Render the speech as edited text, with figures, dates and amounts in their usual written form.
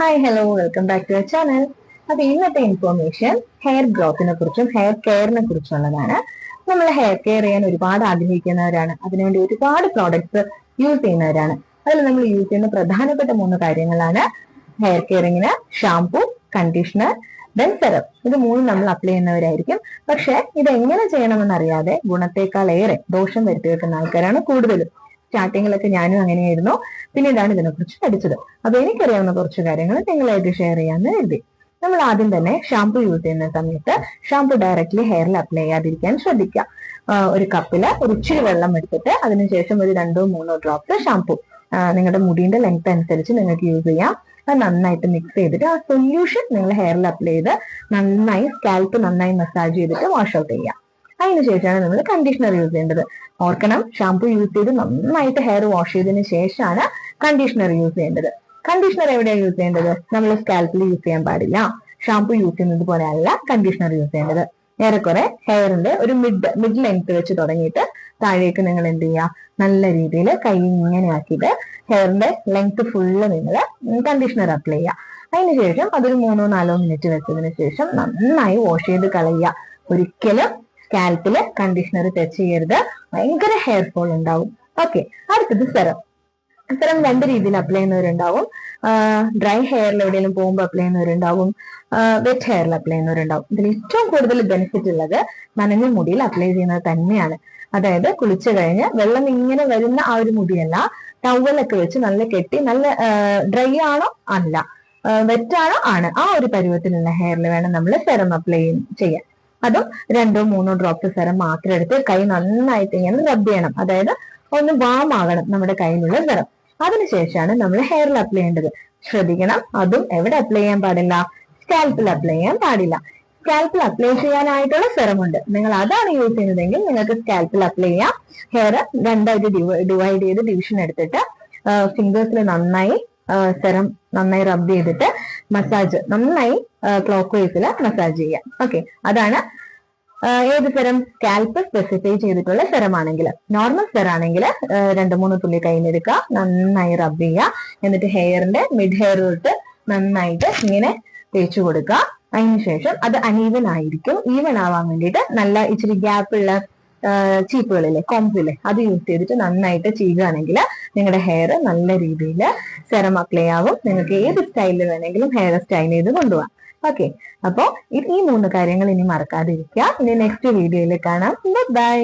Hi hello welcome back to our channel. അപ്പൊ ഇന്നത്തെ information hair ഗ്രോത്തിനെ കുറിച്ചും ഹെയർ കെയറിനെ കുറിച്ചുള്ളതാണ്. നമ്മൾ ഹെയർ കെയർ ചെയ്യാൻ ഒരുപാട് ആഗ്രഹിക്കുന്നവരാണ്, അതിനുവേണ്ടി ഒരുപാട് പ്രോഡക്ട്സ് യൂസ് ചെയ്യുന്നവരാണ്. അതിൽ നമ്മൾ യൂസ് ചെയ്യുന്ന പ്രധാനപ്പെട്ട 3 കാര്യങ്ങളാണ് ഹെയർ കെയറിങ്ങിന്: ഷാംപൂ, കണ്ടീഷണർ, ദെൻ സെറം. ഇത് 3 നമ്മൾ അപ്ലൈ ചെയ്യുന്നവരായിരിക്കും. പക്ഷെ ഇത് എങ്ങനെ ചെയ്യണമെന്നറിയാതെ ഗുണത്തേക്കാളേറെ ദോഷം വരുത്തി വെക്കുന്ന ആൾക്കാരാണ് കൂടുതലും. സ്റ്റാർട്ടിങ്ങിലൊക്കെ ഞാനും അങ്ങനെയായിരുന്നു. പിന്നീടാണ് ഇതിനെക്കുറിച്ച് പഠിച്ചത്. അപ്പൊ എനിക്കറിയാവുന്ന കുറച്ച് കാര്യങ്ങൾ നിങ്ങളായിട്ട് ഷെയർ ചെയ്യാമെന്ന് കരുതി. നമ്മൾ ആദ്യം തന്നെ ഷാംപൂ യൂസ് ചെയ്യുന്ന സമയത്ത് ഷാംപൂ ഡയറക്റ്റ്ലി ഹെയറിൽ അപ്ലൈ ചെയ്യാതിരിക്കാൻ ശ്രദ്ധിക്കുക. ഒരു കപ്പില് ഒരു ഇച്ചിരി വെള്ളം എടുത്തിട്ട് അതിനുശേഷം ഒരു 2-3 ഡ്രോപ്സ് ഷാംപൂ നിങ്ങളുടെ മുടിയുടെ ലെങ്ത് അനുസരിച്ച് നിങ്ങൾക്ക് യൂസ് ചെയ്യാം. അത് നന്നായിട്ട് മിക്സ് ചെയ്തിട്ട് ആ സൊല്യൂഷൻ നിങ്ങൾ ഹെയറിൽ അപ്ലൈ ചെയ്ത് നന്നായി സ്കാൽപ്പ് നന്നായി മസാജ് ചെയ്തിട്ട് വാഷ് ഔട്ട് ചെയ്യാം. അതിനുശേഷമാണ് നമ്മൾ കണ്ടീഷണർ യൂസ് ചെയ്യേണ്ടത്. ഓർക്കണം, ഷാംപൂ യൂസ് ചെയ്ത് നന്നായിട്ട് ഹെയർ വാഷ് ചെയ്തതിന് ശേഷമാണ് കണ്ടീഷണർ യൂസ് ചെയ്യേണ്ടത്. കണ്ടീഷണർ എവിടെയാണ് യൂസ് ചെയ്യേണ്ടത്? നമ്മൾ സ്കാൽപ്പിൽ യൂസ് ചെയ്യാൻ പാടില്ല. ഷാംപൂ യൂസ് ചെയ്യുന്നത് പോലെ അല്ല കണ്ടീഷണർ യൂസ് ചെയ്യേണ്ടത്. ഏറെക്കുറെ ഹെയറിന്റെ ഒരു മിഡ് ലെങ്ത് വെച്ച് തുടങ്ങിയിട്ട് താഴേക്ക് നിങ്ങൾ എന്ത് ചെയ്യുക, നല്ല രീതിയിൽ കൈ ഇങ്ങനെ ആക്കിയിട്ട് ഹെയറിന്റെ ലെങ്ത് ഫുള്ള് നിങ്ങൾ കണ്ടീഷണർ അപ്ലൈ ചെയ്യുക. അതിനുശേഷം അതൊരു 3-4 മിനിറ്റ് വെച്ചതിന് ശേഷം നന്നായി വാഷ് ചെയ്ത് കളയുക. ഒരിക്കലും സ്കാൽപ്പില് കണ്ടീഷണർ ടച്ച് ചെയ്യരുത്, ഭയങ്കര ഹെയർ ഫോൾ ഉണ്ടാവും. ഓക്കെ, അടുത്തത് സെറം. സെറം 2 രീതിയിൽ അപ്ലൈ ചെയ്യുന്നവരുണ്ടാവും. ഡ്രൈ ഹെയറിൽ എവിടെയെങ്കിലും പോകുമ്പോൾ അപ്ലൈ ചെയ്യുന്നവരുണ്ടാവും, വെറ്റ് ഹെയറിൽ അപ്ലൈ ചെയ്യുന്നവരുണ്ടാവും. ഇതിൽ ഏറ്റവും കൂടുതൽ ബെനിഫിറ്റ് ഉള്ളത് നനഞ്ഞ മുടിയിൽ അപ്ലൈ ചെയ്യുന്നത് തന്നെയാണ്. അതായത് കുളിച്ചു കഴിഞ്ഞ് വെള്ളം ഇങ്ങനെ വരുന്ന ആ ഒരു മുടിയല്ല, ടവലൊക്കെ വെച്ച് നല്ല കെട്ടി, നല്ല ഡ്രൈ ആണോ അല്ല, വെറ്റാണോ ആണ്, ആ ഒരു പരുവത്തിലുള്ള ഹെയറിൽ വേണം നമ്മൾ സെറം അപ്ലൈ ചെയ്യാൻ. അതും 2-3 ഡ്രോപ്സ് സെറം മാത്രം എടുത്ത് കൈ നന്നായിട്ട് ഇങ്ങനെ റബ്ബ് ചെയ്യണം. അതായത് ഒന്ന് വാം ആകണം നമ്മുടെ കയ്യിലുള്ള സെറം. അതിനുശേഷമാണ് നമ്മൾ ഹെയറിൽ അപ്ലൈ ചെയ്യേണ്ടത്. ശ്രദ്ധിക്കണം, അതും എവിടെ അപ്ലൈ ചെയ്യാൻ പാടില്ല? സ്കാൽപ്പിൽ അപ്ലൈ ചെയ്യാൻ പാടില്ല. സ്കാൽപ്പിൽ അപ്ലൈ ചെയ്യാനായിട്ടുള്ള സെറം ഉണ്ട്, നിങ്ങൾ അതാണ് യൂസ് ചെയ്യുന്നതെങ്കിൽ നിങ്ങൾക്ക് സ്കാൽപ്പിൽ അപ്ലൈ ചെയ്യാം. ഹെയർ 2ആയിട്ട് ഡിവൈഡ് ചെയ്ത് ഡിവിഷൻ എടുത്തിട്ട് ഫിംഗേഴ്സിൽ നന്നായി സെറം നന്നായി റബ്ബ് ചെയ്തിട്ട് മസാജ് നന്നായി ക്ലോക്ക് വൈസിൽ മസാജ് ചെയ്യാം. ഓക്കെ, അതാണ് ഏത് സെറം? സ്കാൽപ്പ് സ്പെസിഫൈ ചെയ്തിട്ടുള്ള സെറം ആണെങ്കിൽ. നോർമൽ സെറം ആണെങ്കിൽ 2-3 തുള്ളി കയ്യിലെടുക്കുക, നന്നായി റബ്ബ് ചെയ്യുക. എന്നിട്ട് ഹെയറിന്റെ മിഡ് ഹെയർ തൊട്ട് നന്നായിട്ട് ഇങ്ങനെ തേച്ചു കൊടുക്കുക. അതിനുശേഷം അത് അൺഈവൻ ആയിരിക്കും. ഈവൻ ആവാൻ വേണ്ടിയിട്ട് നല്ല ഇച്ചിരി ഗ്യാപ്പുള്ള ചീപ്പുകളില്ലേ, കോംസില്ലേ, അത് യൂസ് ചെയ്തിട്ട് നന്നായിട്ട് ചെയ്യുകയാണെങ്കിൽ നിങ്ങളുടെ ഹെയർ നല്ല രീതിയിൽ സെറം അപ്ലൈ ആവും. നിങ്ങൾക്ക് ഏത് സ്റ്റൈലിൽ വേണമെങ്കിലും ഹെയർ സ്റ്റൈൽ ചെയ്ത് കൊണ്ടുപോകാം. ഓക്കെ, അപ്പോ ഈ 3 കാര്യങ്ങൾ ഇനി മറക്കാതിരിക്കുക. ഇനി നെക്സ്റ്റ് വീഡിയോയിൽ കാണാം. ബൈ.